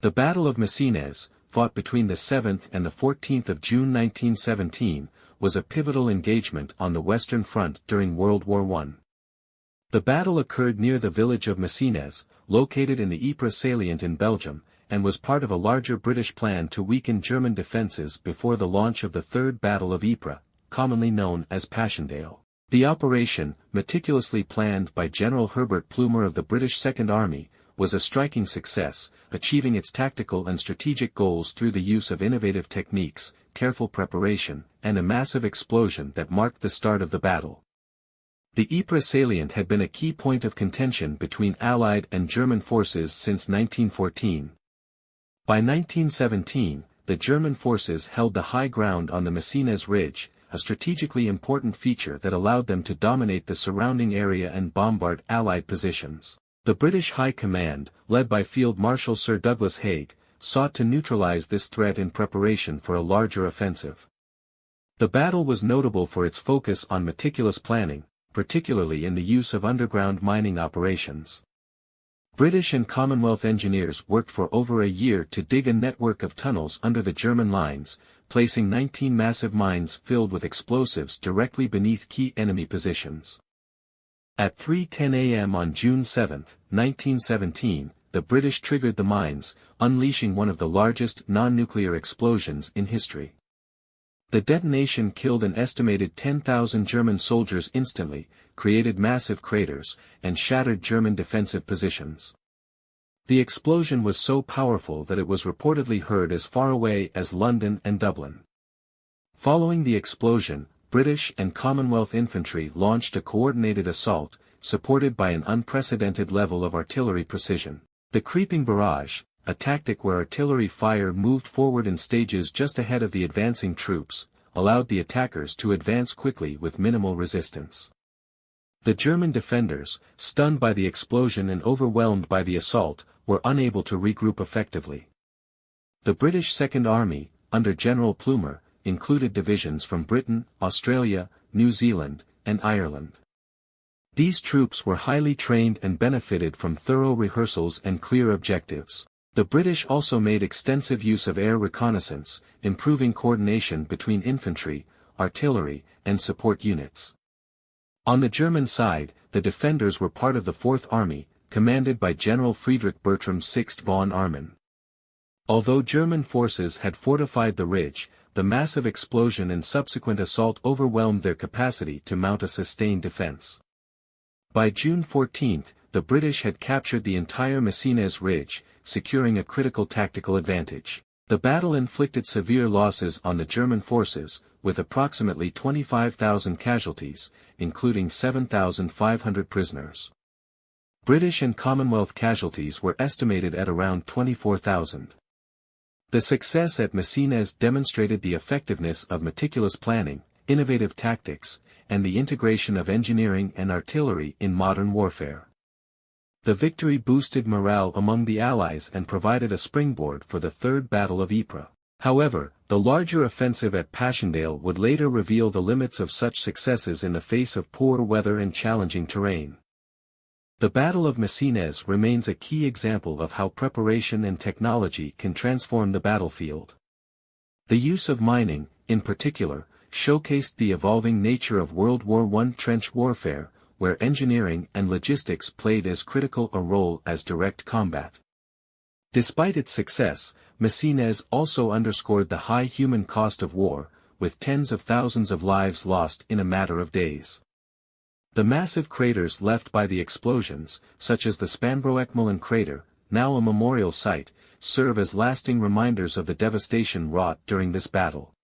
The Battle of Messines, fought between the 7th and the 14th of June 1917, was a pivotal engagement on the Western Front during World War I. The battle occurred near the village of Messines, located in the Ypres salient in Belgium, and was part of a larger British plan to weaken German defences before the launch of the Third Battle of Ypres, commonly known as Passchendaele. The operation, meticulously planned by General Herbert Plumer of the British Second Army, was a striking success, achieving its tactical and strategic goals through the use of innovative techniques, careful preparation, and a massive explosion that marked the start of the battle. The Ypres salient had been a key point of contention between Allied and German forces since 1914. By 1917, the German forces held the high ground on the Messines Ridge, a strategically important feature that allowed them to dominate the surrounding area and bombard Allied positions. The British High Command, led by Field Marshal Sir Douglas Haig, sought to neutralize this threat in preparation for a larger offensive. The battle was notable for its focus on meticulous planning, particularly in the use of underground mining operations. British and Commonwealth engineers worked for over a year to dig a network of tunnels under the German lines, placing 19 massive mines filled with explosives directly beneath key enemy positions. At 3:10 a.m. on June 7, 1917, the British triggered the mines, unleashing one of the largest non-nuclear explosions in history. The detonation killed an estimated 10,000 German soldiers instantly, created massive craters, and shattered German defensive positions. The explosion was so powerful that it was reportedly heard as far away as London and Dublin. Following the explosion, British and Commonwealth infantry launched a coordinated assault, supported by an unprecedented level of artillery precision. The creeping barrage, a tactic where artillery fire moved forward in stages just ahead of the advancing troops, allowed the attackers to advance quickly with minimal resistance. The German defenders, stunned by the explosion and overwhelmed by the assault, were unable to regroup effectively. The British Second Army, under General Plumer, included divisions from Britain, Australia, New Zealand, and Ireland. These troops were highly trained and benefited from thorough rehearsals and clear objectives. The British also made extensive use of air reconnaissance, improving coordination between infantry, artillery, and support units. On the German side, the defenders were part of the Fourth Army, commanded by General Friedrich Bertram's 6th von Armin. Although German forces had fortified the ridge, the massive explosion and subsequent assault overwhelmed their capacity to mount a sustained defense. By June 14, the British had captured the entire Messines Ridge, securing a critical tactical advantage. The battle inflicted severe losses on the German forces, with approximately 25,000 casualties, including 7,500 prisoners. British and Commonwealth casualties were estimated at around 24,000. The success at Messines demonstrated the effectiveness of meticulous planning, innovative tactics, and the integration of engineering and artillery in modern warfare. The victory boosted morale among the Allies and provided a springboard for the Third Battle of Ypres. However, the larger offensive at Passchendaele would later reveal the limits of such successes in the face of poor weather and challenging terrain. The Battle of Messines remains a key example of how preparation and technology can transform the battlefield. The use of mining, in particular, showcased the evolving nature of World War I trench warfare, where engineering and logistics played as critical a role as direct combat. Despite its success, Messines also underscored the high human cost of war, with tens of thousands of lives lost in a matter of days. The massive craters left by the explosions, such as the Spanbroekmolen crater, now a memorial site, serve as lasting reminders of the devastation wrought during this battle.